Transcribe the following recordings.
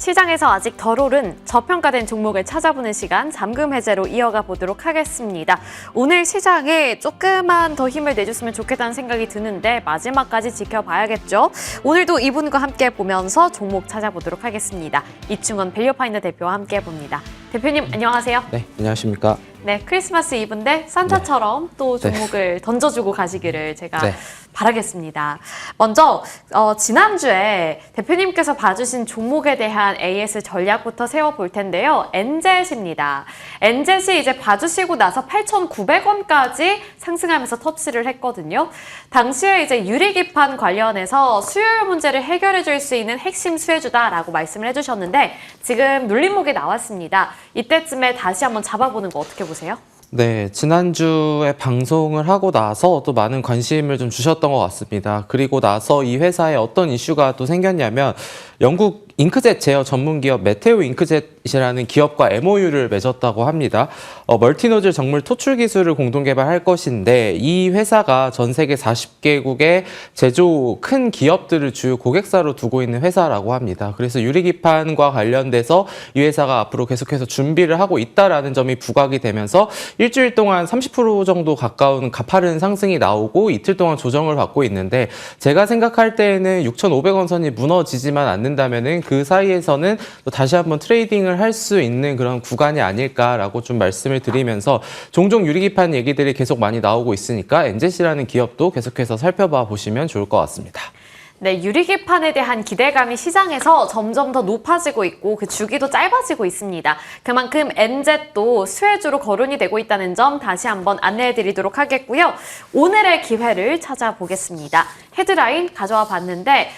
시장에서 아직 덜 오른 저평가된 종목을 찾아보는 시간 잠금 해제로 이어가 보도록 하겠습니다. 오늘 시장에 조금만 더 힘을 내줬으면 좋겠다는 생각이 드는데 마지막까지 지켜봐야겠죠. 오늘도 이분과 함께 보면서 종목 찾아보도록 하겠습니다. 이충원 밸류파인더 대표와 함께 봅니다. 대표님 안녕하세요. 네, 안녕하십니까. 네, 크리스마스 이브인데 산타처럼 또 종목을 던져주고 가시기를 제가 바라겠습니다. 먼저 지난주에 대표님께서 봐주신 종목에 대한 AS 전략부터 세워볼 텐데요. 엔젯입니다. 엔젯이 이제 봐주시고 나서 8,900원까지 상승하면서 터치를 했거든요. 당시에 이제 유리기판 관련해서 수요일 문제를 해결해 줄 수 있는 핵심 수혜주다라고 말씀을 해주셨는데 지금 눌림목이 나왔습니다. 이때쯤에 다시 한번 잡아보는 거 어떻게 보세요? 네, 지난주에 방송을 하고 나서 또 많은 관심을 좀 주셨던 것 같습니다. 그리고 나서 이 회사에 어떤 이슈가 또 생겼냐면 영국 잉크젯 제어 전문 기업 메테오 잉크젯이라는 기업과 MOU를 맺었다고 합니다. 멀티노즐 정물 토출 기술을 공동 개발할 것인데 이 회사가 전 세계 40개국의 제조 큰 기업들을 주요 고객사로 두고 있는 회사라고 합니다. 그래서 유리기판과 관련돼서 이 회사가 앞으로 계속해서 준비를 하고 있다라는 점이 부각이 되면서 일주일 동안 30% 정도 가까운 가파른 상승이 나오고 이틀 동안 조정을 받고 있는데 제가 생각할 때에는 6,500원 선이 무너지지만 않는다면은 그 사이에서는 또 다시 한번 트레이딩을 할 수 있는 그런 구간이 아닐까라고 좀 말씀을 드리면서 종종 유리기판 얘기들이 계속 많이 나오고 있으니까 엔젯이라는 기업도 계속해서 살펴봐 보시면 좋을 것 같습니다. 네, 유리기판에 대한 기대감이 시장에서 점점 더 높아지고 있고 그 주기도 짧아지고 있습니다. 그만큼 엔젯도 수혜주로 거론이 되고 있다는 점 다시 한번 안내해 드리도록 하겠고요. 오늘의 기회를 찾아보겠습니다. 헤드라인 가져와 봤는데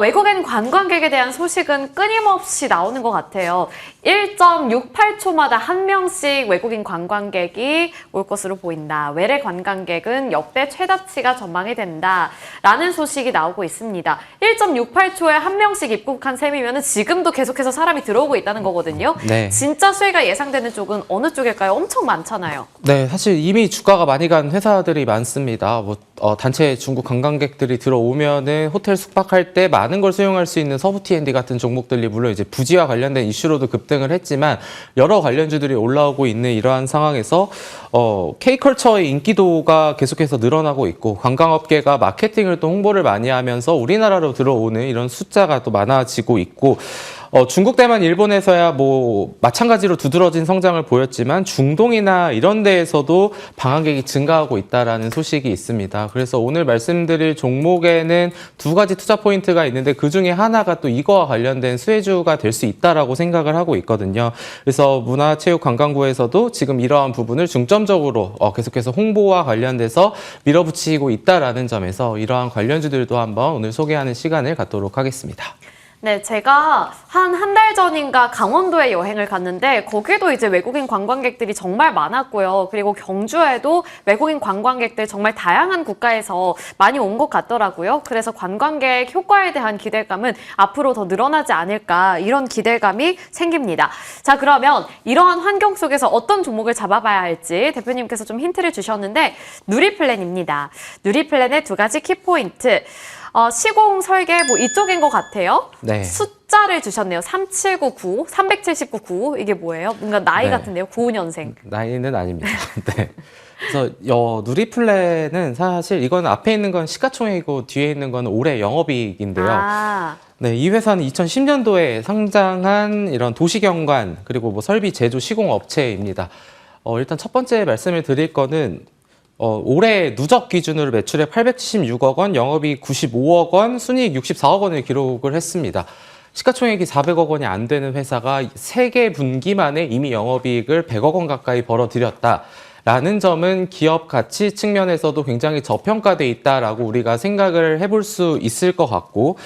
외국인 관광객에 대한 소식은 끊임없이 나오는 것 같아요. 1.68초마다 한 명씩 외국인 관광객이 올 것으로 보인다. 외래 관광객은 역대 최다치가 전망이 된다. 라는 소식이 나오고 있습니다. 1.68초에 한 명씩 입국한 셈이면 지금도 계속해서 사람이 들어오고 있다는 거거든요. 네. 진짜 수혜가 예상되는 쪽은 어느 쪽일까요? 엄청 많잖아요. 네, 사실 이미 주가가 많이 간 회사들이 많습니다. 단체 중국 관광객들이 들어오면은 호텔 숙박할 때 많은 걸 수용할 수 있는 서부 T&D 같은 종목들이 물론 이제 부지와 관련된 이슈로도 급등을 했지만 여러 관련주들이 올라오고 있는 이러한 상황에서 K컬처의 인기도가 계속해서 늘어나고 있고 관광업계가 마케팅을 또 홍보를 많이 하면서 우리나라로 들어오는 이런 숫자가 또 많아지고 있고 중국, 대만, 일본에서야 뭐 마찬가지로 두드러진 성장을 보였지만 중동이나 이런 데에서도 방한객이 증가하고 있다라는 소식이 있습니다. 그래서 오늘 말씀드릴 종목에는 두 가지 투자 포인트가 있는데 그중에 하나가 또 이거와 관련된 수혜주가 될 수 있다라고 생각을 하고 있거든요. 그래서 문화체육관광부에서도 지금 이러한 부분을 중점적으로 계속해서 홍보와 관련돼서 밀어붙이고 있다라는 점에서 이러한 관련주들도 한번 오늘 소개하는 시간을 갖도록 하겠습니다. 네, 제가 한 달 전인가 강원도에 여행을 갔는데 거기도 이제 외국인 관광객들이 정말 많았고요. 그리고 경주에도 외국인 관광객들 정말 다양한 국가에서 많이 온 것 같더라고요. 그래서 관광객 효과에 대한 기대감은 앞으로 더 늘어나지 않을까 이런 기대감이 생깁니다. 자, 그러면 이러한 환경 속에서 어떤 종목을 잡아봐야 할지 대표님께서 좀 힌트를 주셨는데 누리플랜입니다. 누리플랜의 두 가지 키포인트. 시공 설계 뭐 이쪽인 것 같아요. 네. 숫자를 주셨네요. 3799, 379, 이게 뭐예요? 뭔가 나이 같은데요. 95년생. 나이는 아닙니다. 네. 그래서 누리플랜은 사실 이건 앞에 있는 건 시가총액이고 뒤에 있는 건 올해 영업이익인데요. 네, 이 회사는 2010년도에 상장한 이런 도시경관 그리고 뭐 설비 제조 시공 업체입니다. 일단 첫 번째 말씀을 드릴 거는 올해 누적 기준으로 매출액 876억 원, 영업이익 95억 원, 순이익 64억 원을 기록을 했습니다. 시가총액이 400억 원이 안 되는 회사가 3개 분기 만에 이미 영업이익을 100억 원 가까이 벌어들였다라는 점은 기업 가치 측면에서도 굉장히 저평가돼 있다라고 우리가 생각을 해볼 수 있을 것 같고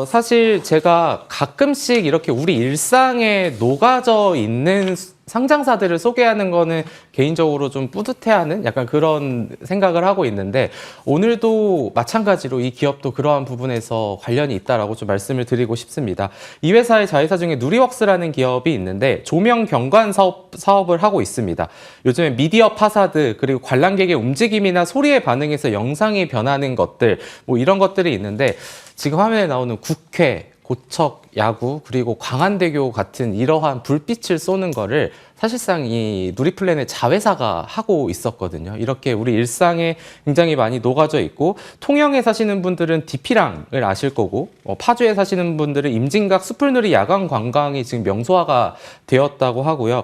사실 제가 가끔씩 이렇게 우리 일상에 녹아져 있는 상장사들을 소개하는 거는 개인적으로 좀 뿌듯해하는 약간 그런 생각을 하고 있는데 오늘도 마찬가지로 이 기업도 그러한 부분에서 관련이 있다라고 좀 말씀을 드리고 싶습니다. 이 회사의 자회사 중에 누리웍스라는 기업이 있는데 조명 경관 사업을 하고 있습니다. 요즘에 미디어 파사드 그리고 관람객의 움직임이나 소리에 반응해서 영상이 변하는 것들 뭐 이런 것들이 있는데 지금 화면에 나오는 국회 고척, 야구, 그리고 광안대교 같은 이러한 불빛을 쏘는 거를 사실상 이 누리플랜의 자회사가 하고 있었거든요. 이렇게 우리 일상에 굉장히 많이 녹아져 있고, 통영에 사시는 분들은 디피랑을 아실 거고, 파주에 사시는 분들은 임진각 숲을누리 야간 관광이 지금 명소화가 되었다고 하고요.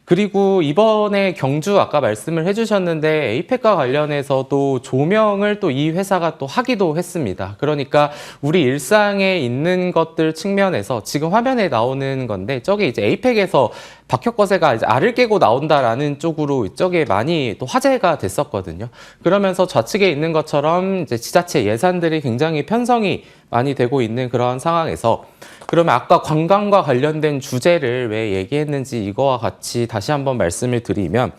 그리고 이번에 경주 아까 말씀을 해주셨는데 에이펙과 관련해서도 조명을 또 이 회사가 또 하기도 했습니다. 그러니까 우리 일상에 있는 것들 측면에서 지금 화면에 나오는 건데, 저게 이제 에이펙에서 박혁거세가 이제 알을 깨고 나온다라는 쪽으로 이쪽에 많이 또 화제가 됐었거든요. 그러면서 좌측에 있는 것처럼 이제 지자체 예산들이 굉장히 편성이 많이 되고 있는 그런 상황에서, 그러면 아까 관광과 관련된 주제를 왜 얘기했는지 이거와 같이 다시 한번 말씀을 드리면,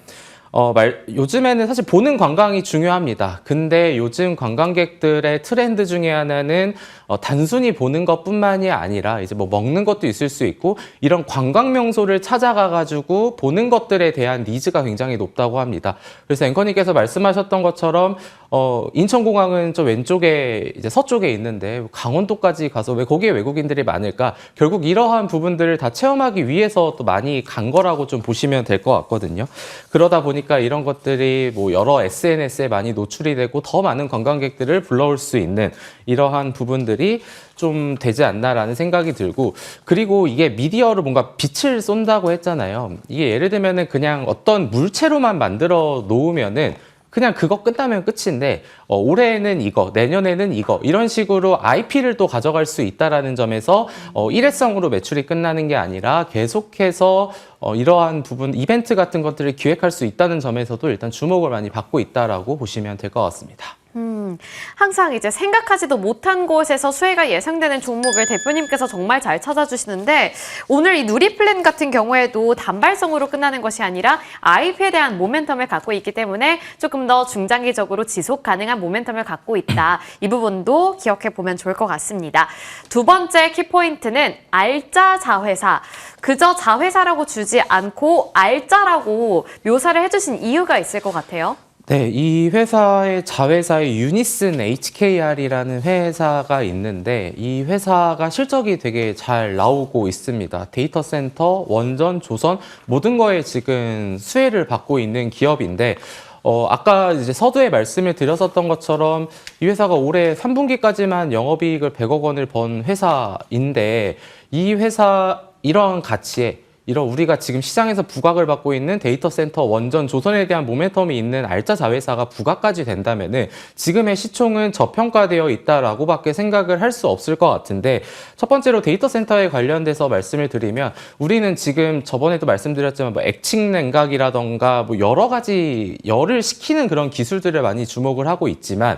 요즘에는 사실 보는 관광이 중요합니다. 근데 요즘 관광객들의 트렌드 중에 하나는 단순히 보는 것뿐만이 아니라 이제 뭐 먹는 것도 있을 수 있고, 이런 관광 명소를 찾아가가지고 보는 것들에 대한 니즈가 굉장히 높다고 합니다. 그래서 앵커님께서 말씀하셨던 것처럼 인천공항은 저 왼쪽에 이제 서쪽에 있는데 강원도까지 가서 왜 거기에 외국인들이 많을까? 결국 이러한 부분들을 다 체험하기 위해서 또 많이 간 거라고 좀 보시면 될 것 같거든요. 그러다 보니까 이런 것들이 뭐 여러 SNS에 많이 노출이 되고 더 많은 관광객들을 불러올 수 있는 이러한 부분들이 좀 되지 않나라는 생각이 들고, 그리고 이게 미디어로 뭔가 빛을 쏜다고 했잖아요. 이게 예를 들면은 그냥 어떤 물체로만 만들어 놓으면은 그냥 그거 끝나면 끝인데, 올해는 이거, 내년에는 이거, 이런 식으로 IP를 또 가져갈 수 있다라는 점에서 일회성으로 매출이 끝나는 게 아니라 계속해서 이러한 부분, 이벤트 같은 것들을 기획할 수 있다는 점에서도 일단 주목을 많이 받고 있다라고 보시면 될 것 같습니다. 항상 이제 생각하지도 못한 곳에서 수혜가 예상되는 종목을 대표님께서 정말 잘 찾아주시는데, 오늘 이 누리플랜 같은 경우에도 단발성으로 끝나는 것이 아니라 IP에 대한 모멘텀을 갖고 있기 때문에 조금 더 중장기적으로 지속 가능한 모멘텀을 갖고 있다. 이 부분도 기억해 보면 좋을 것 같습니다. 두 번째 키포인트는 알짜 자회사. 그저 자회사라고 주지 않고 알짜라고 묘사를 해주신 이유가 있을 것 같아요. 네, 이 회사의 자회사의 유니슨 HKR이라는 회사가 있는데, 이 회사가 실적이 되게 잘 나오고 있습니다. 데이터 센터, 원전, 조선 모든 거에 지금 수혜를 받고 있는 기업인데, 아까 이제 서두에 말씀을 드렸었던 것처럼 이 회사가 올해 3분기까지만 영업이익을 100억 원을 번 회사인데, 이 회사 이런 가치에 이런 우리가 지금 시장에서 부각을 받고 있는 데이터 센터, 원전, 조선에 대한 모멘텀이 있는 알짜 자회사가 부각까지 된다면은 지금의 시총은 저평가되어 있다라고밖에 생각을 할 수 없을 것 같은데, 첫 번째로 데이터 센터에 관련돼서 말씀을 드리면, 우리는 지금 저번에도 말씀드렸지만 뭐 액칭 냉각이라던가 뭐 여러 가지 열을 식히는 그런 기술들을 많이 주목을 하고 있지만,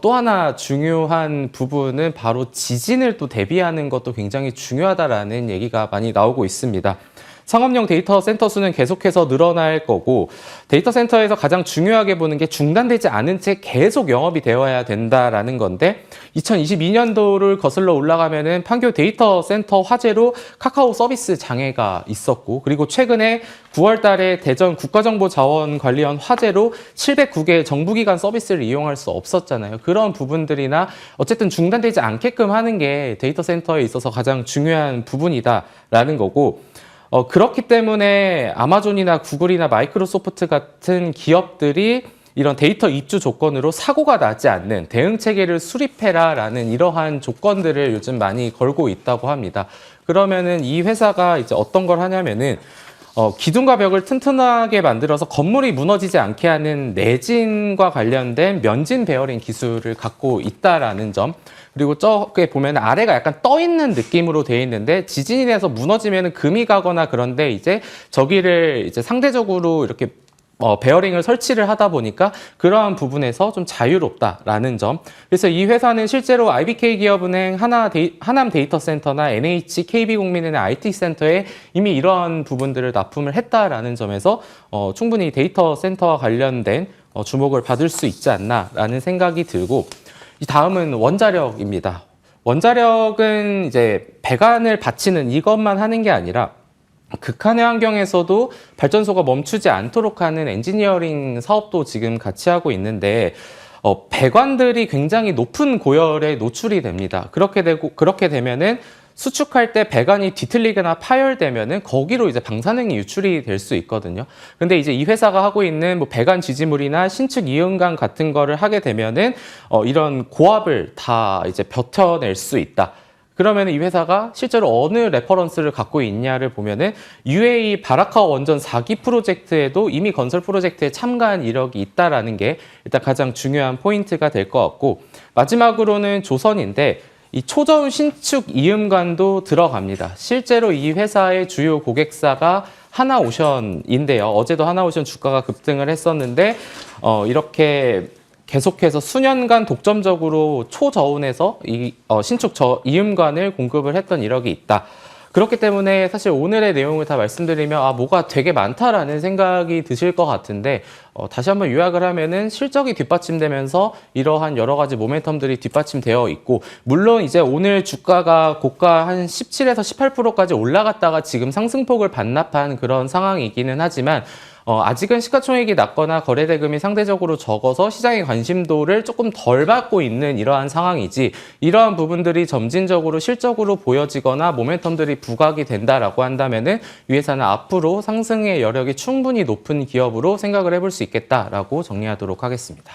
또 하나 중요한 부분은 바로 지진을 또 대비하는 것도 굉장히 중요하다라는 얘기가 많이 나오고 있습니다. 상업용 데이터 센터 수는 계속해서 늘어날 거고, 데이터 센터에서 가장 중요하게 보는 게 중단되지 않은 채 계속 영업이 되어야 된다라는 건데, 2022년도를 거슬러 올라가면은 판교 데이터 센터 화재로 카카오 서비스 장애가 있었고, 그리고 최근에 9월 달에 대전 국가정보자원관리원 화재로 709개 정부기관 서비스를 이용할 수 없었잖아요. 그런 부분들이나 어쨌든 중단되지 않게끔 하는 게 데이터 센터에 있어서 가장 중요한 부분이다라는 거고, 그렇기 때문에 아마존이나 구글이나 마이크로소프트 같은 기업들이 이런 데이터 입주 조건으로 사고가 나지 않는 대응 체계를 수립해라라는 이러한 조건들을 요즘 많이 걸고 있다고 합니다. 그러면은 이 회사가 이제 어떤 걸 하냐면은 기둥과 벽을 튼튼하게 만들어서 건물이 무너지지 않게 하는 내진과 관련된 면진 베어링 기술을 갖고 있다라는 점, 그리고 저게 보면 아래가 약간 떠 있는 느낌으로 되어 있는데, 지진이 나서 무너지면 금이 가거나 그런데 이제 저기를 이제 상대적으로 이렇게 베어링을 설치를 하다 보니까 그러한 부분에서 좀 자유롭다라는 점. 그래서 이 회사는 실제로 IBK 기업은행, 하남 데이터 센터나 NH, KB국민은행 IT 센터에 이미 이러한 부분들을 납품을 했다라는 점에서 충분히 데이터 센터와 관련된 주목을 받을 수 있지 않나라는 생각이 들고, 이 다음은 원자력입니다. 원자력은 이제 배관을 받치는 이것만 하는 게 아니라 극한의 환경에서도 발전소가 멈추지 않도록 하는 엔지니어링 사업도 지금 같이 하고 있는데, 배관들이 굉장히 높은 고열에 노출이 됩니다. 그렇게 되면은 수축할 때 배관이 뒤틀리거나 파열되면은 거기로 이제 방사능이 유출이 될 수 있거든요. 근데 이제 이 회사가 하고 있는 뭐 배관 지지물이나 신축 이음관 같은 거를 하게 되면은 이런 고압을 다 이제 버텨낼 수 있다. 그러면 이 회사가 실제로 어느 레퍼런스를 갖고 있냐를 보면은 UAE 바라카 원전 4기 프로젝트에도 이미 건설 프로젝트에 참가한 이력이 있다라는 게 일단 가장 중요한 포인트가 될 것 같고, 마지막으로는 조선인데 이 초저온 신축 이음관도 들어갑니다. 실제로 이 회사의 주요 고객사가 하나오션인데요. 어제도 하나오션 주가가 급등을 했었는데 이렇게 계속해서 수년간 독점적으로 초저온에서 신축 이음관을 공급을 했던 이력이 있다. 그렇기 때문에 사실 오늘의 내용을 다 말씀드리면 뭐가 되게 많다라는 생각이 드실 것 같은데 다시 한번 요약을 하면은 실적이 뒷받침되면서 이러한 여러 가지 모멘텀들이 뒷받침되어 있고, 물론 이제 오늘 주가가 고가 한 17에서 18%까지 올라갔다가 지금 상승폭을 반납한 그런 상황이기는 하지만 아직은 시가총액이 낮거나 거래대금이 상대적으로 적어서 시장의 관심도를 조금 덜 받고 있는 이러한 상황이지, 이러한 부분들이 점진적으로 실적으로 보여지거나 모멘텀들이 부각이 된다라고 한다면은 이 회사는 앞으로 상승의 여력이 충분히 높은 기업으로 생각을 해볼 수 있겠다라고 정리하도록 하겠습니다.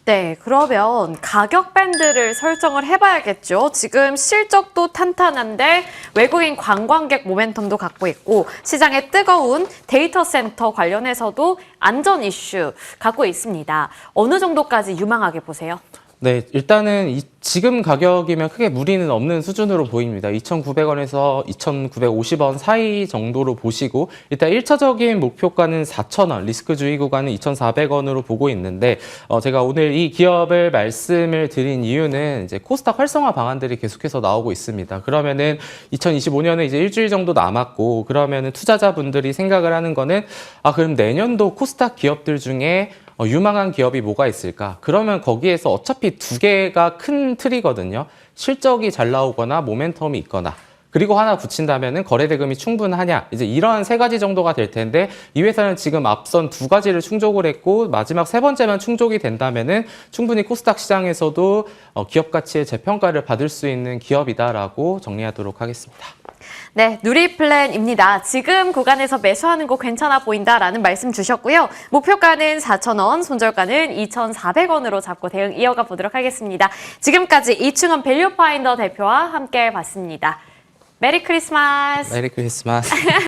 네, 그러면 가격 밴드를 설정을 해봐야겠죠. 지금 실적도 탄탄한데 외국인 관광객 모멘텀도 갖고 있고 시장에 뜨거운 데이터 센터 관련해서도 안전 이슈 갖고 있습니다. 어느 정도까지 유망하게 보세요? 네, 일단은 지금 가격이면 크게 무리는 없는 수준으로 보입니다. 2,900원에서 2,950원 사이 정도로 보시고, 일단 1차적인 목표가는 4,000원, 리스크주의 구간은 2,400원으로 보고 있는데, 제가 오늘 이 기업을 말씀을 드린 이유는 이제 코스닥 활성화 방안들이 계속해서 나오고 있습니다. 그러면은 2025년에 이제 일주일 정도 남았고, 그러면은 투자자분들이 생각을 하는 거는 그럼 내년도 코스닥 기업들 중에 유망한 기업이 뭐가 있을까? 그러면 거기에서 어차피 두 개가 큰 틀이거든요. 실적이 잘 나오거나 모멘텀이 있거나, 그리고 하나 붙인다면은 거래대금이 충분하냐, 이제 이러한 세 가지 정도가 될 텐데, 이 회사는 지금 앞선 두 가지를 충족을 했고 마지막 세 번째만 충족이 된다면은 충분히 코스닥 시장에서도 기업 가치의 재평가를 받을 수 있는 기업이다라고 정리하도록 하겠습니다. 네, 누리플랜입니다. 지금 구간에서 매수하는 거 괜찮아 보인다라는 말씀 주셨고요. 목표가는 4,000원, 손절가는 2,400원으로 잡고 대응 이어가 보도록 하겠습니다. 지금까지 이충원 밸류파인더 대표와 함께 봤습니다. 메리 크리스마스! 메리 크리스마스!